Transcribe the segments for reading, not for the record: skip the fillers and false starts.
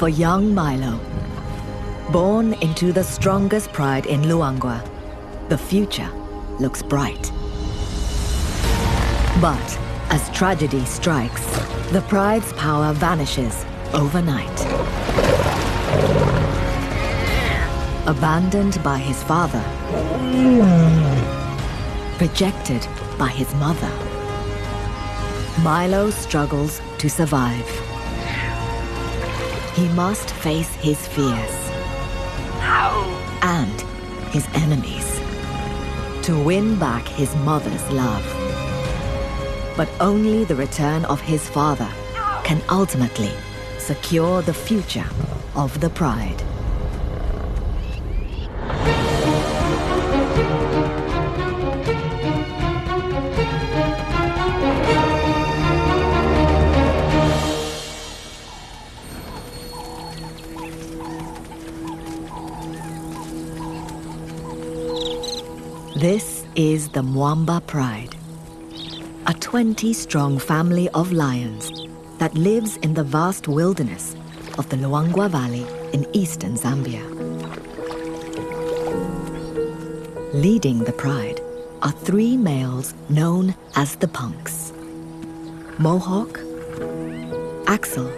for young Milo. Born into the strongest pride in Luangwa, the future looks bright. But as tragedy strikes, the pride's power vanishes overnight. Abandoned by his father, rejected by his mother, Milo struggles to survive. He must face his fears and his enemies to win back his mother's love. But only the return of his father can ultimately secure the future of the pride. This is the Mwamba Pride, a 20-strong family of lions that lives in the vast wilderness of the Luangwa Valley in eastern Zambia. Leading the pride are 3 males known as the Punks: Mohawk, Axel,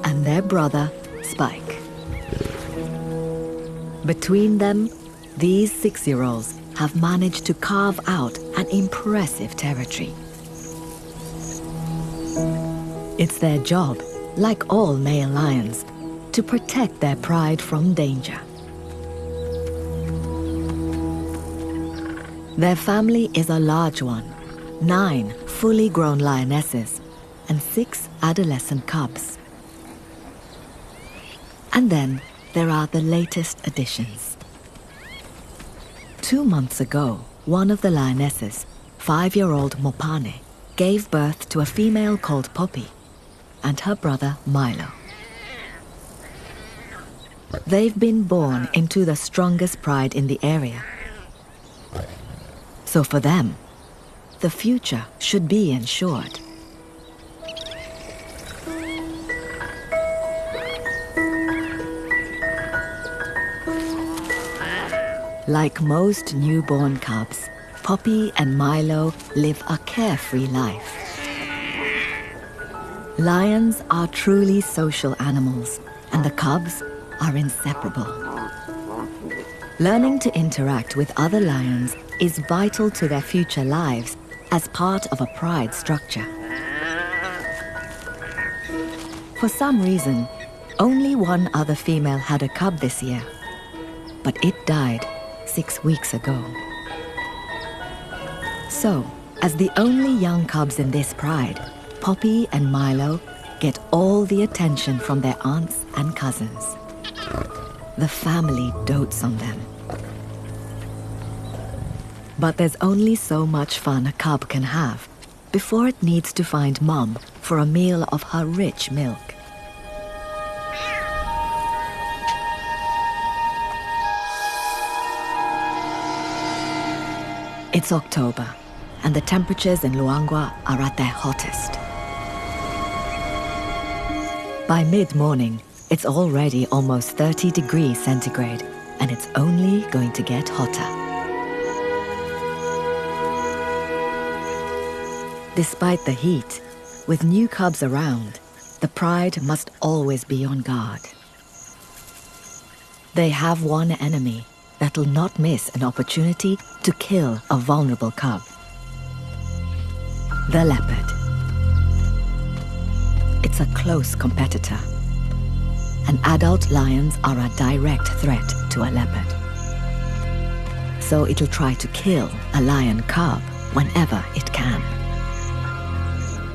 and their brother, Spike. Between them, these 6-year-olds have managed to carve out an impressive territory. It's their job, like all male lions, to protect their pride from danger. Their family is a large one: 9 fully grown lionesses and 6 adolescent cubs. And then there are the latest additions. 2 months ago, one of the lionesses, 5-year-old Mopane, gave birth to a female called Poppy and her brother Milo. They've been born into the strongest pride in the area. So for them, the future should be ensured. Like most newborn cubs, Poppy and Milo live a carefree life. Lions are truly social animals, and the cubs are inseparable. Learning to interact with other lions is vital to their future lives as part of a pride structure. For some reason, only one other female had a cub this year, but it died 6 weeks ago. So, as the only young cubs in this pride, Poppy and Milo get all the attention from their aunts and cousins. The family dotes on them. But there's only so much fun a cub can have before it needs to find Mom for a meal of her rich milk. It's October, and the temperatures in Luangwa are at their hottest. By mid-morning, it's already almost 30 degrees centigrade, and it's only going to get hotter. Despite the heat, with new cubs around, the pride must always be on guard. They have one enemy that'll not miss an opportunity to kill a vulnerable cub: the leopard. It's a close competitor, and adult lions are a direct threat to a leopard. So it'll try to kill a lion cub whenever it can.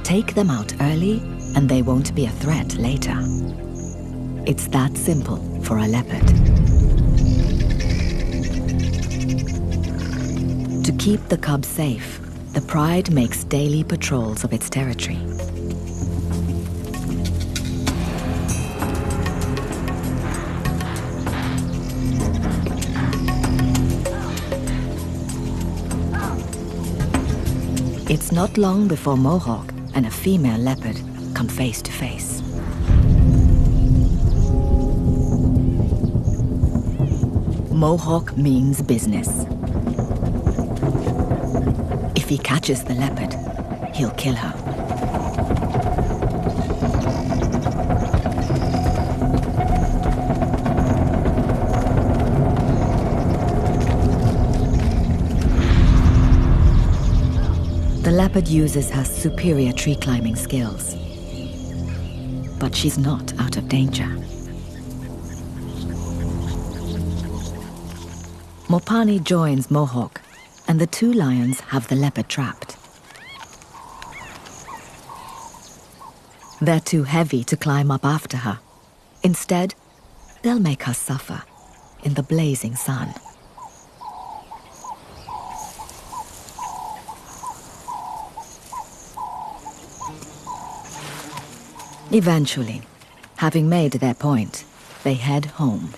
Take them out early, and they won't be a threat later. It's that simple for a leopard. To keep the cubs safe, the pride makes daily patrols of its territory. It's not long before Mohawk and a female leopard come face to face. Mohawk means business. If he catches the leopard, he'll kill her. The leopard uses her superior tree climbing skills. But she's not out of danger. Mopani joins Mohawk, and the two lions have the leopard trapped. They're too heavy to climb up after her. Instead, they'll make her suffer in the blazing sun. Eventually, having made their point, they head home.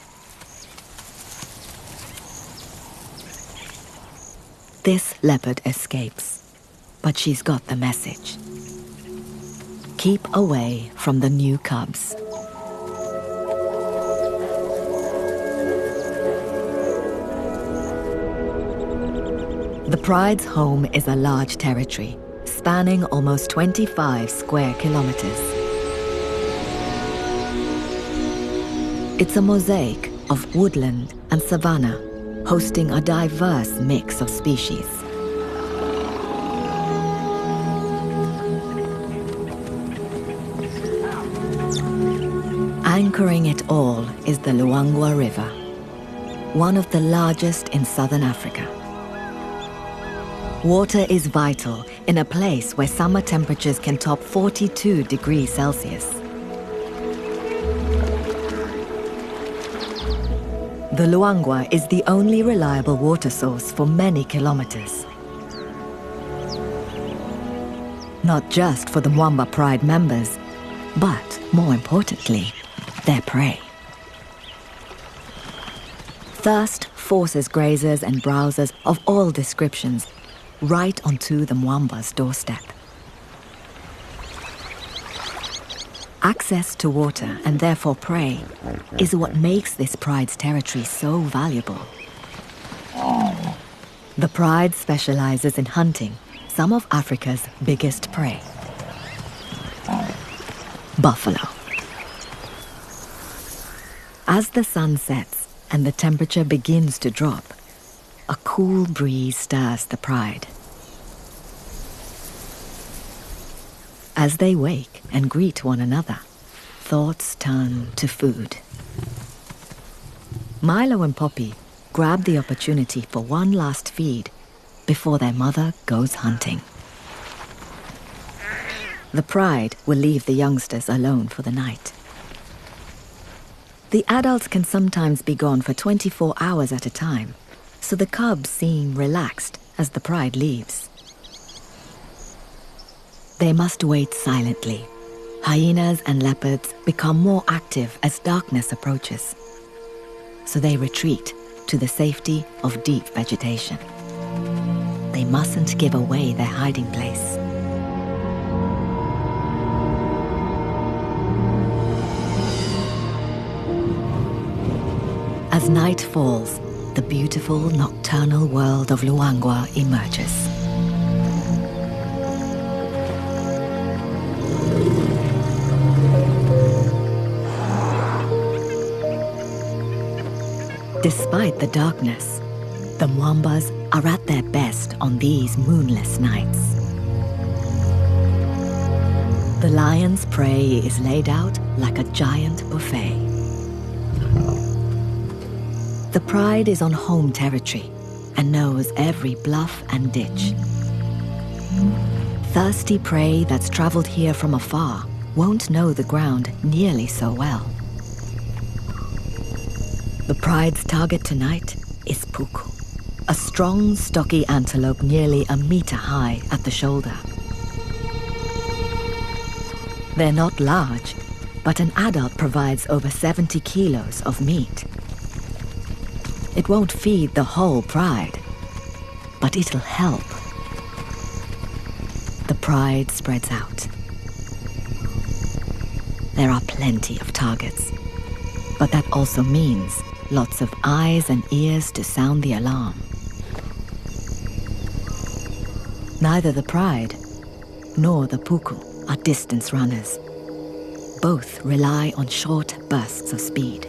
This leopard escapes, but she's got the message. Keep away from the new cubs. The pride's home is a large territory, spanning almost 25 square kilometers. It's a mosaic of woodland and savanna, hosting a diverse mix of species. Anchoring it all is the Luangwa River, one of the largest in southern Africa. Water is vital in a place where summer temperatures can top 42 degrees Celsius. The Luangwa is the only reliable water source for many kilometers. Not just for the Mwamba Pride members, but more importantly, their prey. Thirst forces grazers and browsers of all descriptions right onto the Mwamba's doorstep. Access to water, and therefore prey, is what makes this pride's territory so valuable. The pride specializes in hunting some of Africa's biggest prey: buffalo. As the sun sets and the temperature begins to drop, a cool breeze stirs the pride. As they wake and greet one another, thoughts turn to food. Milo and Poppy grab the opportunity for one last feed before their mother goes hunting. The pride will leave the youngsters alone for the night. The adults can sometimes be gone for 24 hours at a time, so the cubs seem relaxed as the pride leaves. They must wait silently. Hyenas and leopards become more active as darkness approaches, so they retreat to the safety of deep vegetation. They mustn't give away their hiding place. As night falls, the beautiful nocturnal world of Luangwa emerges. Despite the darkness, the Mwambas are at their best on these moonless nights. The lion's prey is laid out like a giant buffet. The pride is on home territory and knows every bluff and ditch. Thirsty prey that's traveled here from afar won't know the ground nearly so well. The pride's target tonight is Puku, a strong, stocky antelope nearly a meter high at the shoulder. They're not large, but an adult provides over 70 kilos of meat. It won't feed the whole pride, but it'll help. The pride spreads out. There are plenty of targets, but that also means lots of eyes and ears to sound the alarm. Neither the pride nor the puku are distance runners. Both rely on short bursts of speed.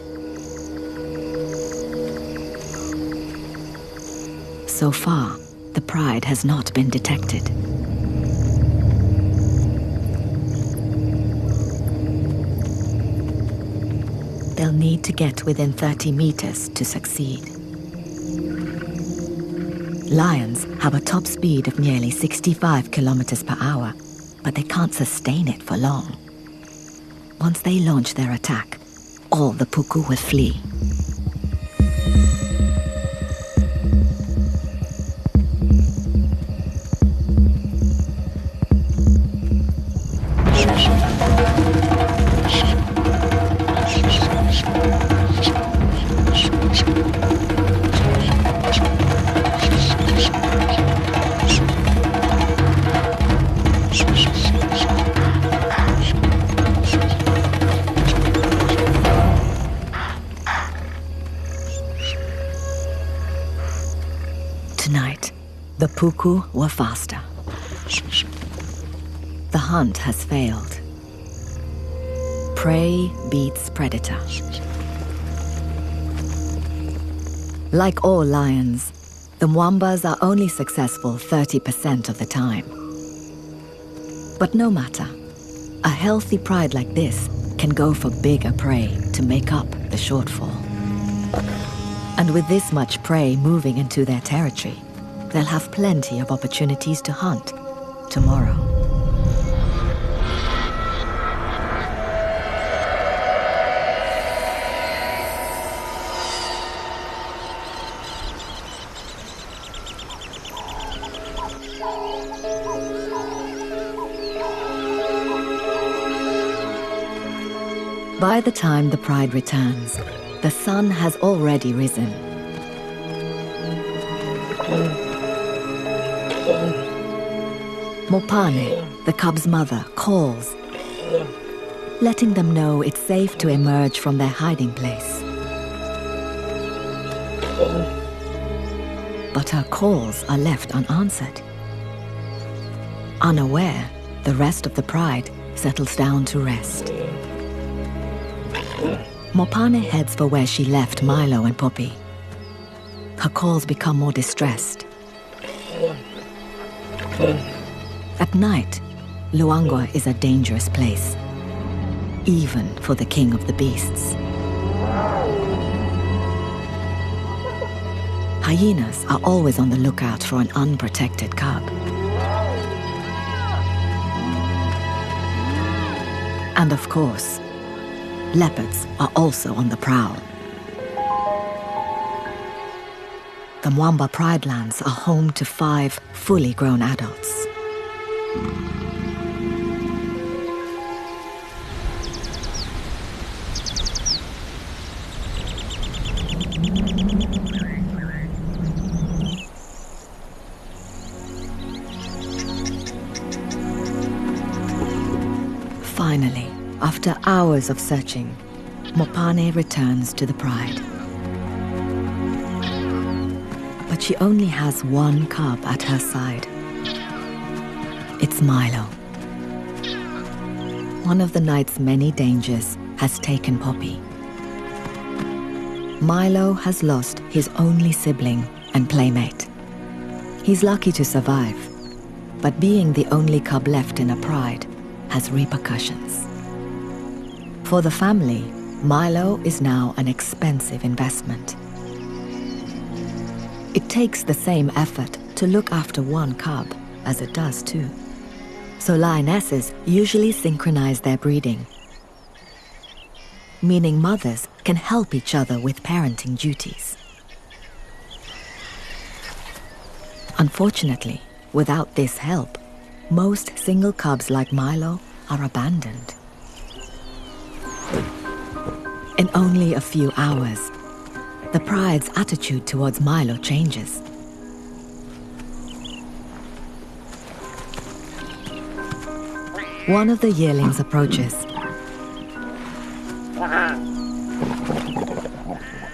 So far, the pride has not been detected. They'll need to get within 30 meters to succeed. Lions have a top speed of nearly 65 kilometers per hour, but they can't sustain it for long. Once they launch their attack, all the puku will flee. Tonight, the puku were faster. The hunt has failed. Prey beats predator. Like all lions, the Mwambas are only successful 30% of the time. But no matter, a healthy pride like this can go for bigger prey to make up the shortfall. And with this much prey moving into their territory, they'll have plenty of opportunities to hunt tomorrow. By the time the pride returns, the sun has already risen. Mopane, the cub's mother, calls, letting them know it's safe to emerge from their hiding place. But her calls are left unanswered. Unaware, the rest of the pride settles down to rest. Mopane heads for where she left Milo and Poppy. Her calls become more distressed. At night, Luangwa is a dangerous place, even for the king of the beasts. Hyenas are always on the lookout for an unprotected cub. And of course, leopards are also on the prowl. The Mwamba Pride Lands are home to 5 fully grown adults. Finally, after hours of searching, Mopane returns to the pride. But she only has one cub at her side. It's Milo. One of the night's many dangers has taken Poppy. Milo has lost his only sibling and playmate. He's lucky to survive, but being the only cub left in a pride has repercussions. For the family, Milo is now an expensive investment. It takes the same effort to look after one cub as it does two. So lionesses usually synchronize their breeding, meaning mothers can help each other with parenting duties. Unfortunately, without this help, most single cubs like Milo are abandoned. In only a few hours, the pride's attitude towards Milo changes. One of the yearlings approaches,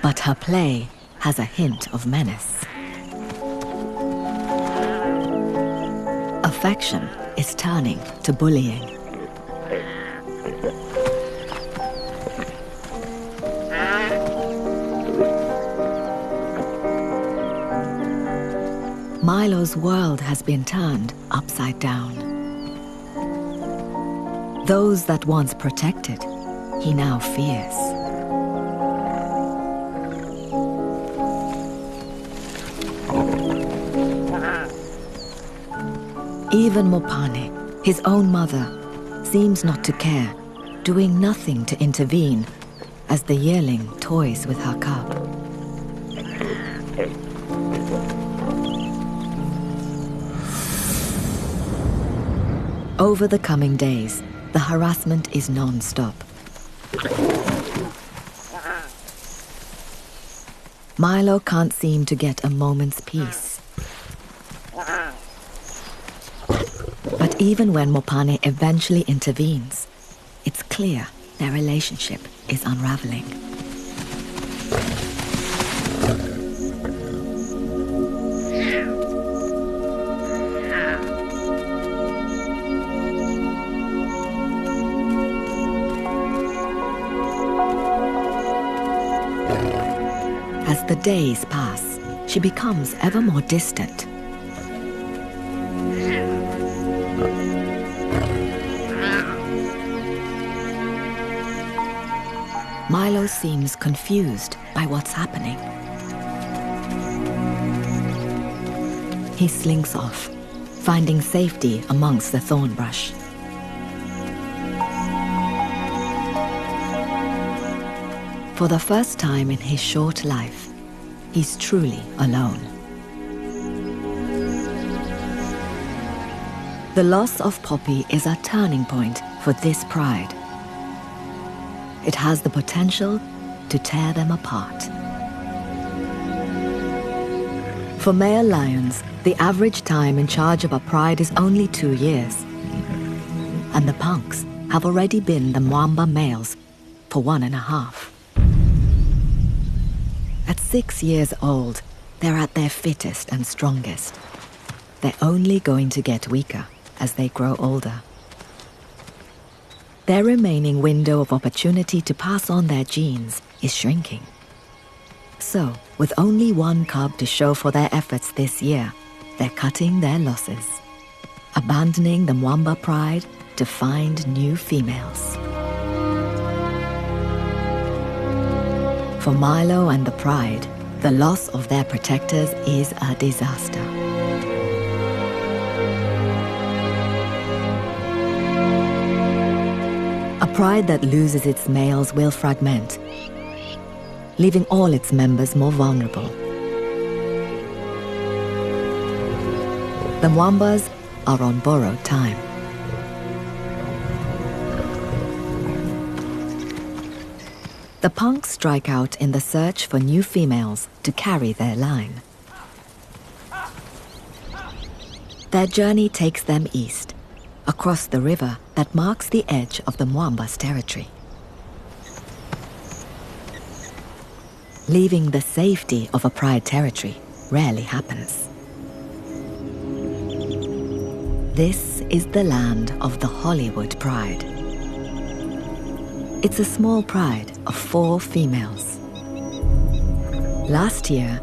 but her play has a hint of menace. Affection is turning to bullying. Milo's world has been turned upside down. Those that once protected, he now fears. Even Mopane, his own mother, seems not to care, doing nothing to intervene as the yearling toys with her cub. Over the coming days, the harassment is non-stop. Milo can't seem to get a moment's peace. But even when Mopane eventually intervenes, it's clear their relationship is unraveling. As the days pass, she becomes ever more distant. Milo seems confused by what's happening. He slinks off, finding safety amongst the thorn brush. For the first time in his short life, he's truly alone. The loss of Poppy is a turning point for this pride. It has the potential to tear them apart. For male lions, the average time in charge of a pride is only 2 years. And the punks have already been the Mwamba males for 1.5. At 6 years old, they're at their fittest and strongest. They're only going to get weaker as they grow older. Their remaining window of opportunity to pass on their genes is shrinking. So, with only one cub to show for their efforts this year, they're cutting their losses, abandoning the Mwamba pride to find new females. For Milo and the pride, the loss of their protectors is a disaster. A pride that loses its males will fragment, leaving all its members more vulnerable. The Mwambas are on borrowed time. The punks strike out in the search for new females to carry their line. Their journey takes them east, across the river that marks the edge of the Mwamba's territory. Leaving the safety of a pride territory rarely happens. This is the land of the Hollywood Pride. It's a small pride of 4 females. Last year,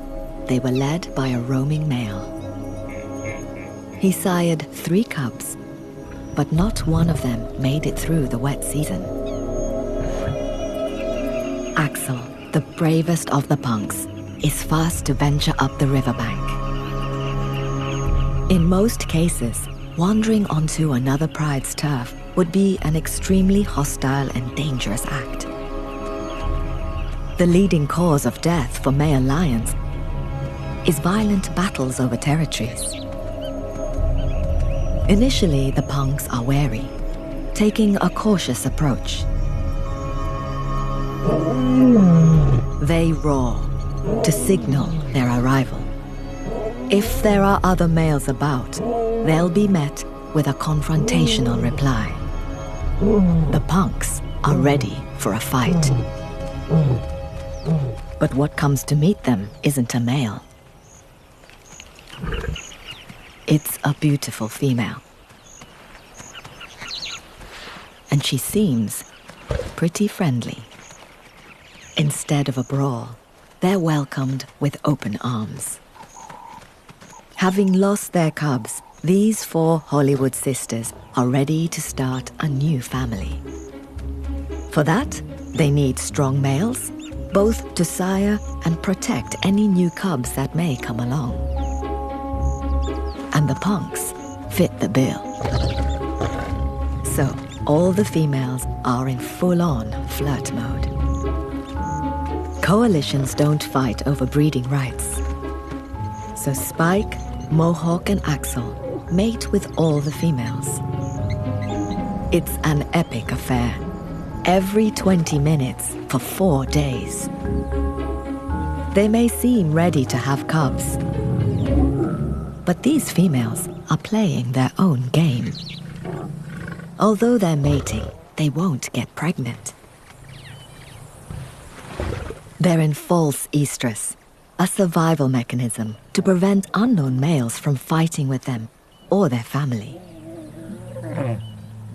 they were led by a roaming male. He sired 3 cubs, but not one of them made it through the wet season. Axel, the bravest of the punks, is first to venture up the riverbank. In most cases, wandering onto another pride's turf would be an extremely hostile and dangerous act. The leading cause of death for male lions is violent battles over territories. Initially, the punks are wary, taking a cautious approach. They roar to signal their arrival. If there are other males about, they'll be met with a confrontational reply. The punks are ready for a fight. But what comes to meet them isn't a male. It's a beautiful female. And she seems pretty friendly. Instead of a brawl, they're welcomed with open arms. Having lost their cubs, these 4 Hollywood sisters are ready to start a new family. For that, they need strong males, both to sire and protect any new cubs that may come along. And the punks fit the bill. So, all the females are in full-on flirt mode. Coalitions don't fight over breeding rights. So Spike, Mohawk, and Axel mate with all the females. It's an epic affair. Every 20 minutes for 4 days. They may seem ready to have cubs, but these females are playing their own game. Although they're mating, they won't get pregnant. They're in false estrus, a survival mechanism to prevent unknown males from fighting with them or their family.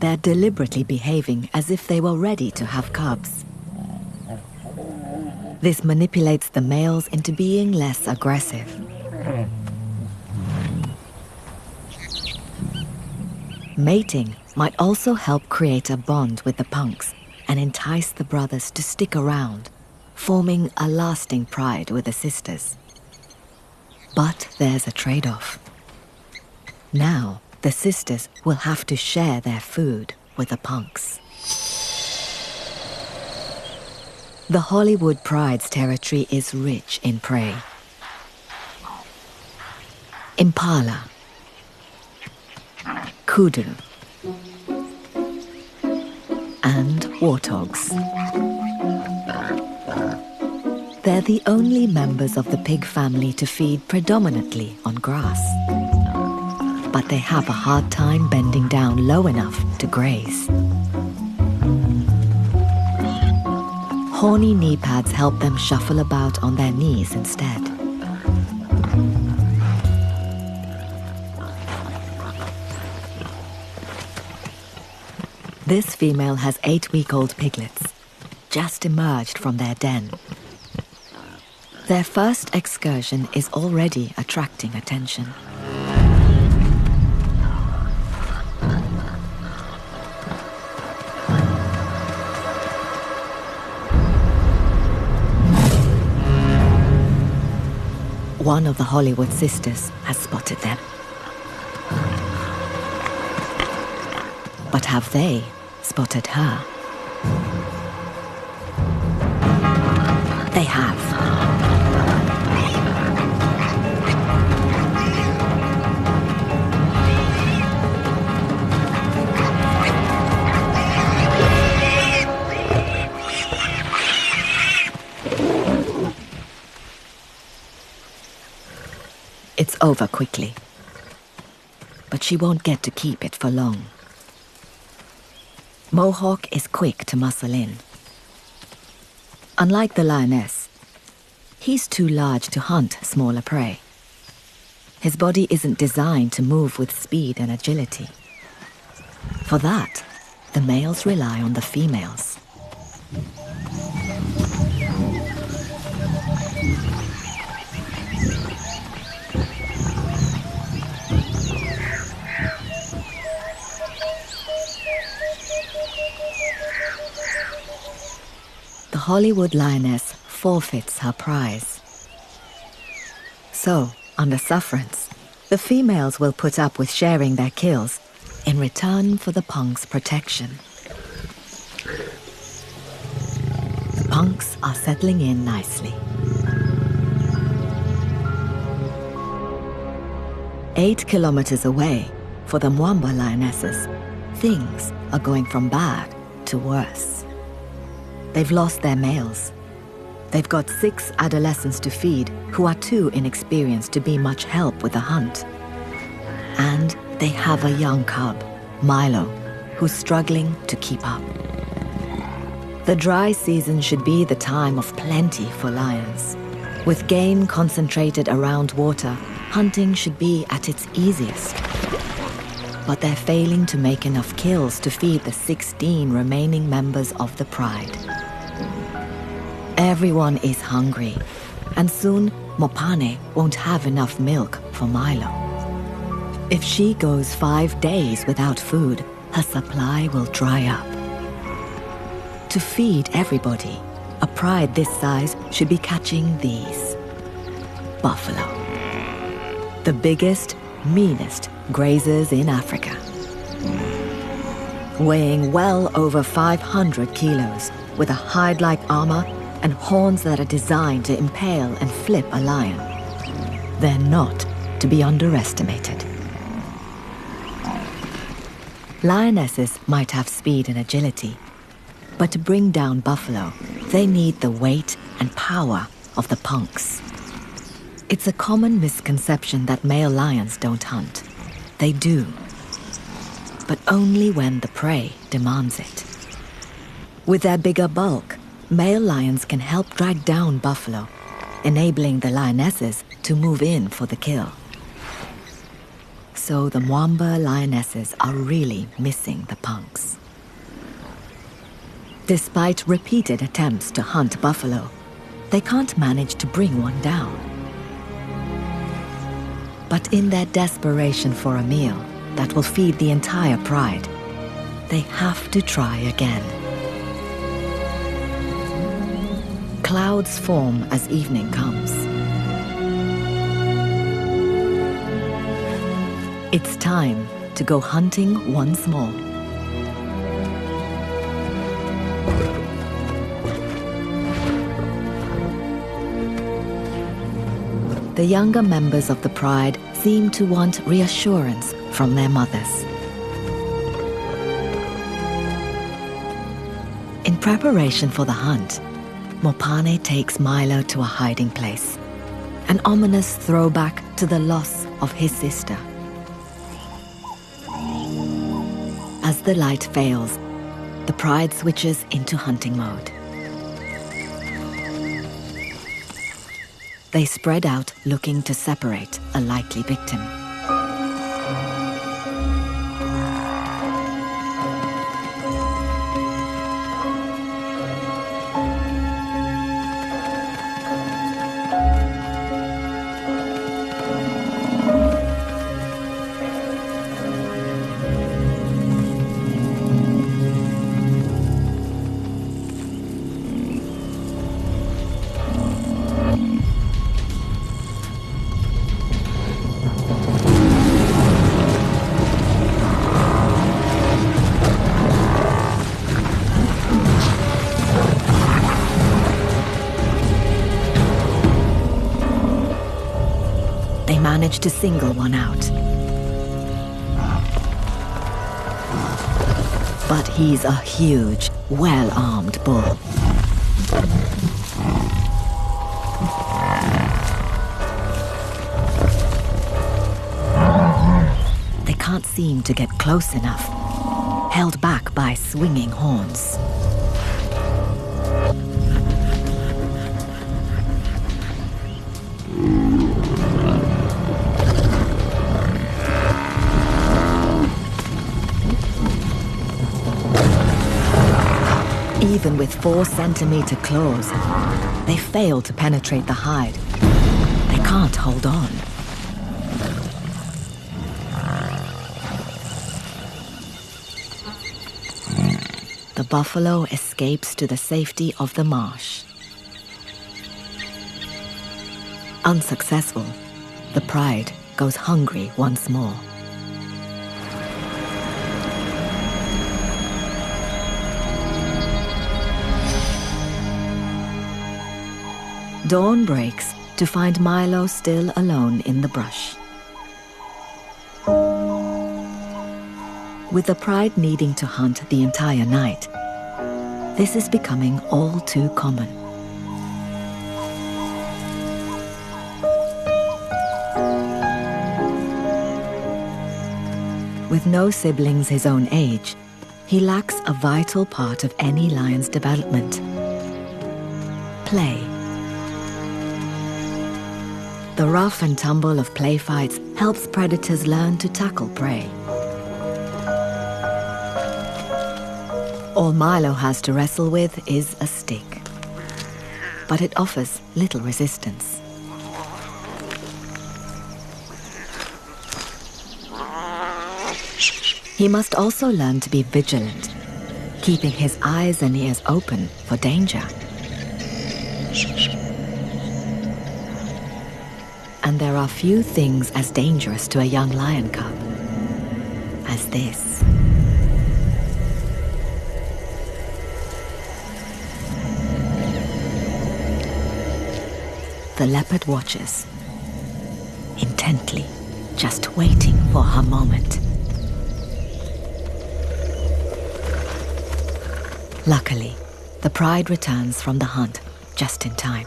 They're deliberately behaving as if they were ready to have cubs. This manipulates the males into being less aggressive. Mating might also help create a bond with the punks and entice the brothers to stick around, forming a lasting pride with the sisters. But there's a trade-off. Now, the sisters will have to share their food with the punks. The Hollywood Pride's territory is rich in prey. Impala, kudu, and warthogs. They're the only members of the pig family to feed predominantly on grass. But they have a hard time bending down low enough to graze. Horny knee pads help them shuffle about on their knees instead. This female has 8-week-old piglets, just emerged from their den. Their first excursion is already attracting attention. One of the Hollywood sisters has spotted them. But have they spotted her? They have. It's over quickly, but she won't get to keep it for long. Mohawk is quick to muscle in. Unlike the lioness, he's too large to hunt smaller prey. His body isn't designed to move with speed and agility. For that, the males rely on the females. The Hollywood lioness forfeits her prize. So, under sufferance, the females will put up with sharing their kills in return for the punks' protection. The punks are settling in nicely. 8 kilometers away, for the Mwamba lionesses, things are going from bad to worse. They've lost their males. They've got 6 adolescents to feed who are too inexperienced to be much help with the hunt. And they have a young cub, Milo, who's struggling to keep up. The dry season should be the time of plenty for lions. With game concentrated around water, hunting should be at its easiest. But they're failing to make enough kills to feed the 16 remaining members of the pride. Everyone is hungry, and soon Mopane won't have enough milk for Milo. If she goes 5 days without food, her supply will dry up. To feed everybody, a pride this size should be catching these. Buffalo. The biggest, meanest grazers in Africa. Weighing well over 500 kilos, with a hide-like armor and horns that are designed to impale and flip a lion. They're not to be underestimated. Lionesses might have speed and agility, but to bring down buffalo, they need the weight and power of the punks. It's a common misconception that male lions don't hunt. They do, but only when the prey demands it. With their bigger bulk, male lions can help drag down buffalo, enabling the lionesses to move in for the kill. So the Mwamba lionesses are really missing the punks. Despite repeated attempts to hunt buffalo, they can't manage to bring one down. But in their desperation for a meal that will feed the entire pride, they have to try again. Clouds form as evening comes. It's time to go hunting once more. The younger members of the pride seem to want reassurance from their mothers. In preparation for the hunt, Mopane takes Milo to a hiding place, an ominous throwback to the loss of his sister. As the light fails, the pride switches into hunting mode. They spread out, looking to separate a likely victim. Managed to single one out. But he's a huge, well-armed bull. They can't seem to get close enough, held back by swinging horns. Even with 4-centimeter claws, they fail to penetrate the hide. They can't hold on. The buffalo escapes to the safety of the marsh. Unsuccessful, the pride goes hungry once more. Dawn breaks to find Milo still alone in the brush. With the pride needing to hunt the entire night, this is becoming all too common. With no siblings his own age, he lacks a vital part of any lion's development: play. The rough and tumble of play fights helps predators learn to tackle prey. All Milo has to wrestle with is a stick, but it offers little resistance. He must also learn to be vigilant, keeping his eyes and ears open for danger. And there are few things as dangerous to a young lion cub as this. The leopard watches, intently, just waiting for her moment. Luckily, the pride returns from the hunt just in time.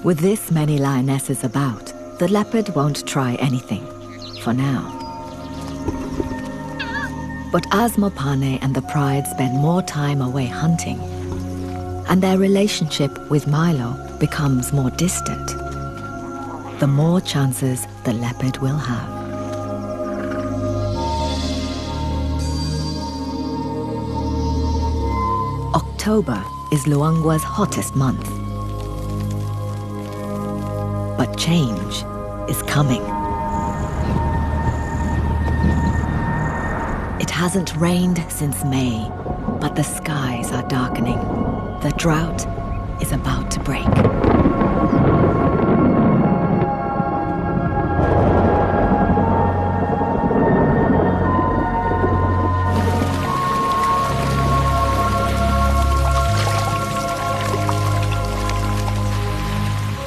With this many lionesses about, the leopard won't try anything, for now. But as Mopane and the pride spend more time away hunting, and their relationship with Milo becomes more distant, the more chances the leopard will have. October is Luangwa's hottest month. But change is coming. It hasn't rained since May, but the skies are darkening. The drought is about to break.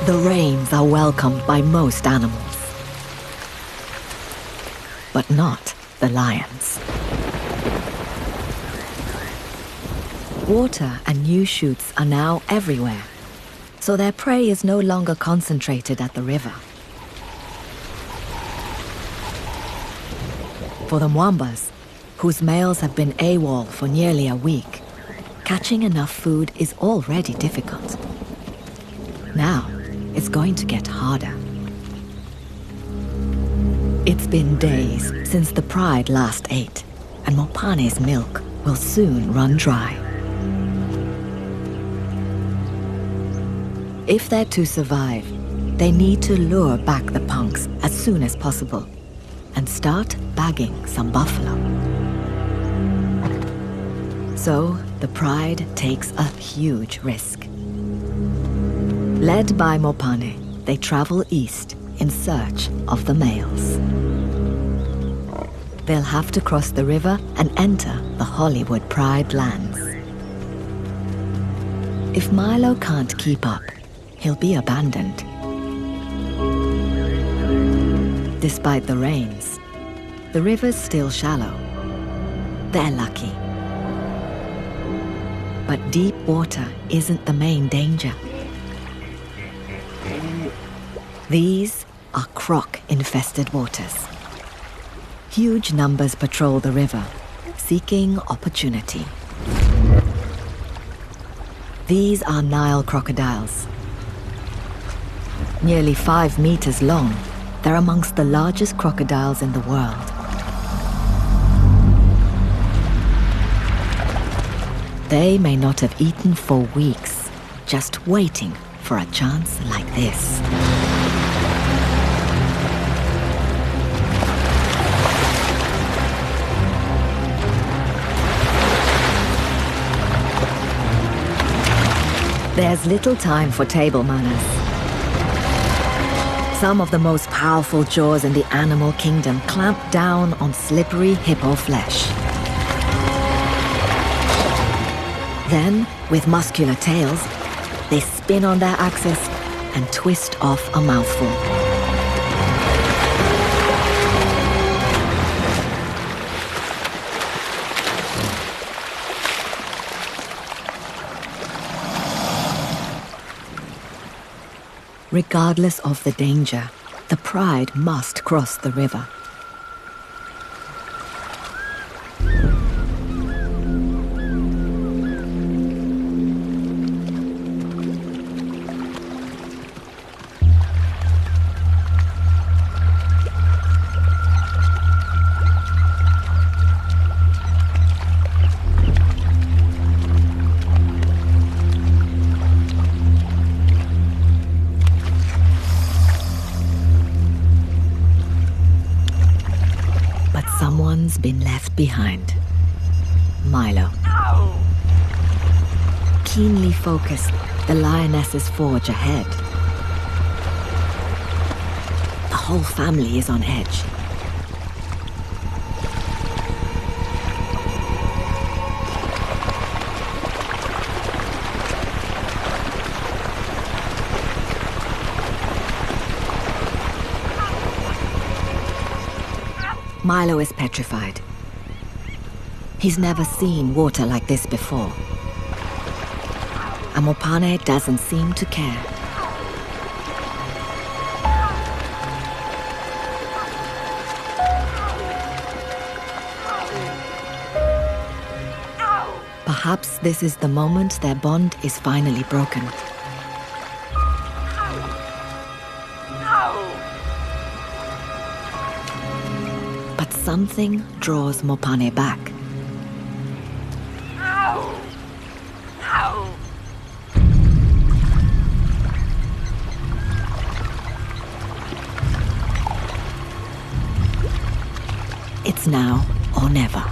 The rains are welcomed by most animals, but not the lions. Water and new shoots are now everywhere, so their prey is no longer concentrated at the river. For the Mwambas, whose males have been AWOL for nearly a week, catching enough food is already difficult. Now, it's going to get harder. It's been days since the pride last ate, and Mopane's milk will soon run dry. If they're to survive, they need to lure back the punks as soon as possible and start bagging some buffalo. So the pride takes a huge risk. Led by Mopane, they travel east in search of the males. They'll have to cross the river and enter the Hollywood Pride lands. If Milo can't keep up, he'll be abandoned. Despite the rains, the river's still shallow. They're lucky. But deep water isn't the main danger. These are croc-infested waters. Huge numbers patrol the river, seeking opportunity. These are Nile crocodiles. Nearly 5 meters long, they're amongst the largest crocodiles in the world. They may not have eaten for weeks, just waiting for a chance like this. There's little time for table manners. Some of the most powerful jaws in the animal kingdom clamp down on slippery hippo flesh. Then, with muscular tails, they spin on their axis and twist off a mouthful. Regardless of the danger, the pride must cross the river. been left behind. Milo. Keenly focused, the lionesses forge ahead. The whole family is on edge. Milo is petrified. He's never seen water like this before. And Mopane doesn't seem to care. Perhaps this is the moment their bond is finally broken. But something draws Mopane back. It's now or never.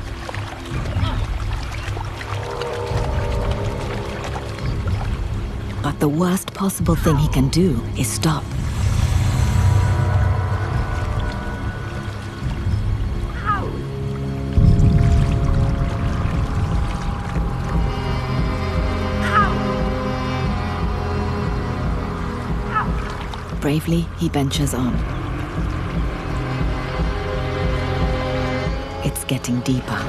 But the worst possible thing he can do is stop. Bravely, he ventures on. It's getting deeper.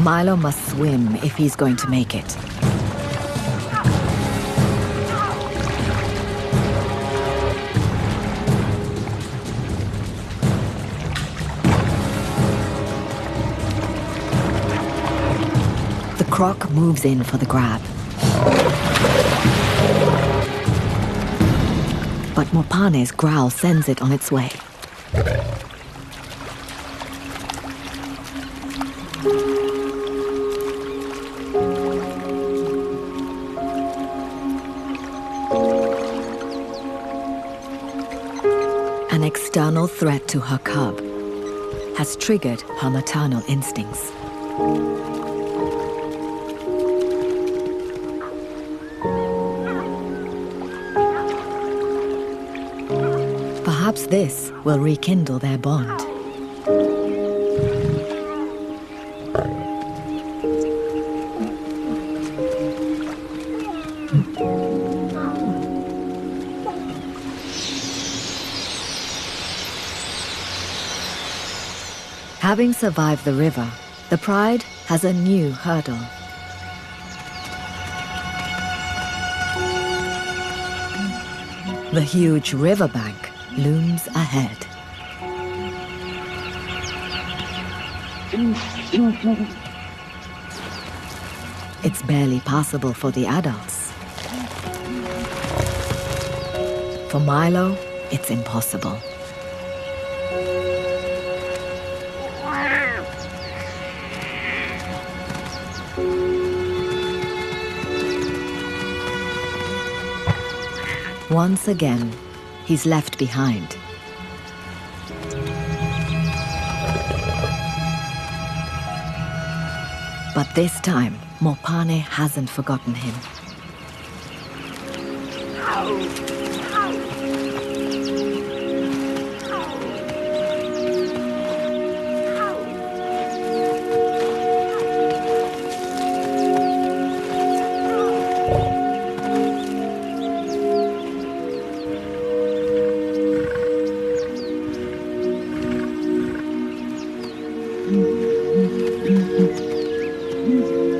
Milo must swim if he's going to make it. The croc moves in for the grab. But Mopane's growl sends it on its way. An external threat to her cub has triggered her maternal instincts. Perhaps this will rekindle their bond. Having survived the river, the pride has a new hurdle. The huge riverbank looms ahead. It's barely passable for the adults. For Milo, it's impossible. Once again, he's left behind. But this time, Mopane hasn't forgotten him.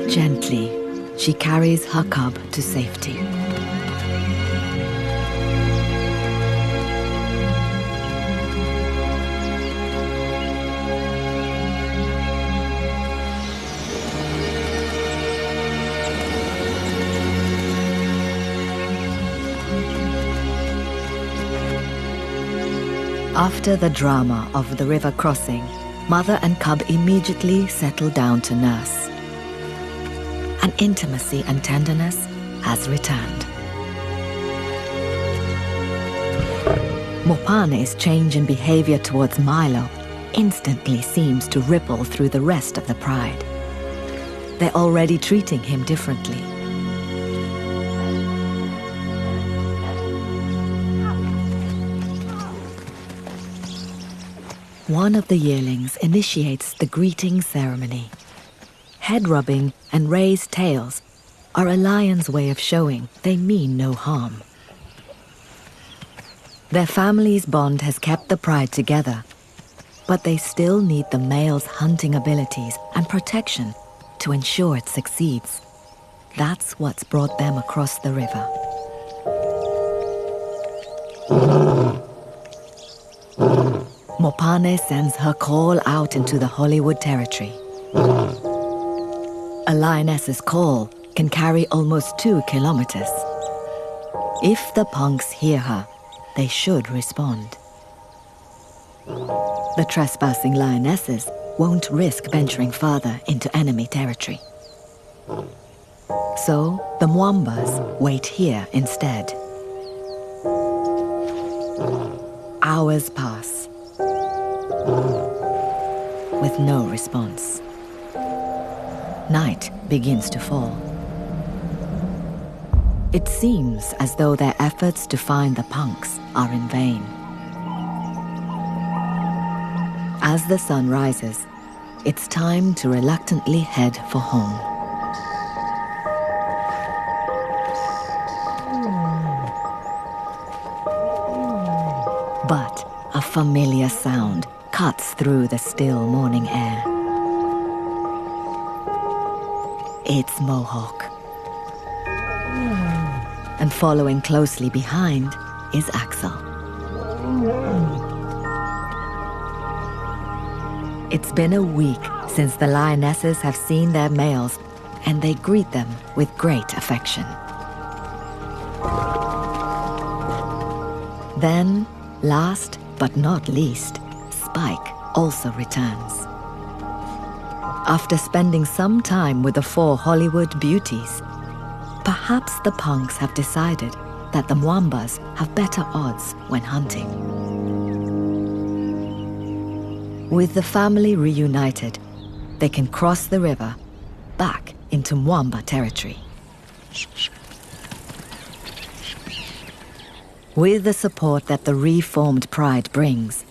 Gently, she carries her cub to safety. After the drama of the river crossing, mother and cub immediately settle down to nurse. An intimacy and tenderness has returned. Mopane's change in behavior towards Milo instantly seems to ripple through the rest of the pride. They're already treating him differently. One of the yearlings initiates the greeting ceremony. Head rubbing and raised tails are a lion's way of showing they mean no harm. Their family's bond has kept the pride together, but they still need the male's hunting abilities and protection to ensure it succeeds. That's what's brought them across the river. Mopane sends her call out into the Hollywood territory. A lioness's call can carry almost 2 kilometers. If the punks hear her, they should respond. The trespassing lionesses won't risk venturing further into enemy territory. So the Mwambas wait here instead. Hours pass, with no response. Night begins to fall. It seems as though their efforts to find the punks are in vain. As the sun rises, it's time to reluctantly head for home. But a familiar sound cuts through the still morning air. It's Mohawk. And following closely behind is Axel. It's been a week since the lionesses have seen their males, and they greet them with great affection. Then, last but not least, Spike also returns. After spending some time with the 4 Hollywood beauties, perhaps the punks have decided that the Mwambas have better odds when hunting. With the family reunited, they can cross the river back into Mwamba territory. With the support that the reformed pride brings,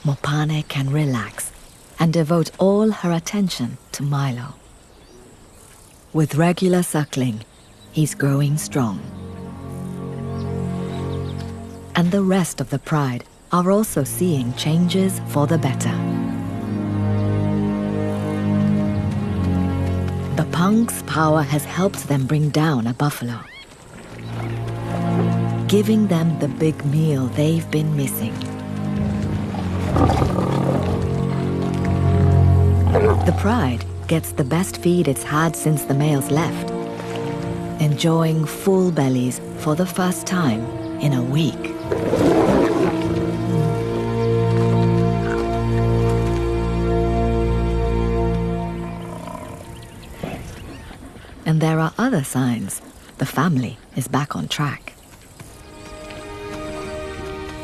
Mopane can relax and devote all her attention to Milo. With regular suckling, he's growing strong. And the rest of the pride are also seeing changes for the better. The punks' power has helped them bring down a buffalo, giving them the big meal they've been missing. The pride gets the best feed it's had since the males left, enjoying full bellies for the first time in a week. And there are other signs the family is back on track.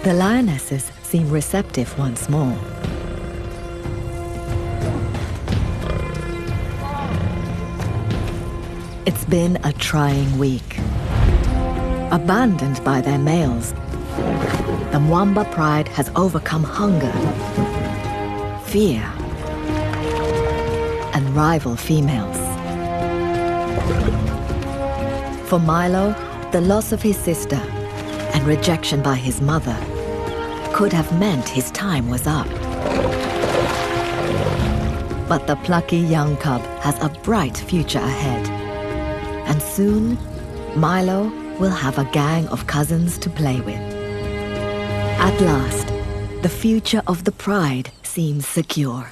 The lionesses seem receptive once more. It's been a trying week. Abandoned by their males, the Mwamba pride has overcome hunger, fear, and rival females. For Milo, the loss of his sister and rejection by his mother could have meant his time was up. But the plucky young cub has a bright future ahead. And soon, Milo will have a gang of cousins to play with. At last, the future of the pride seems secure.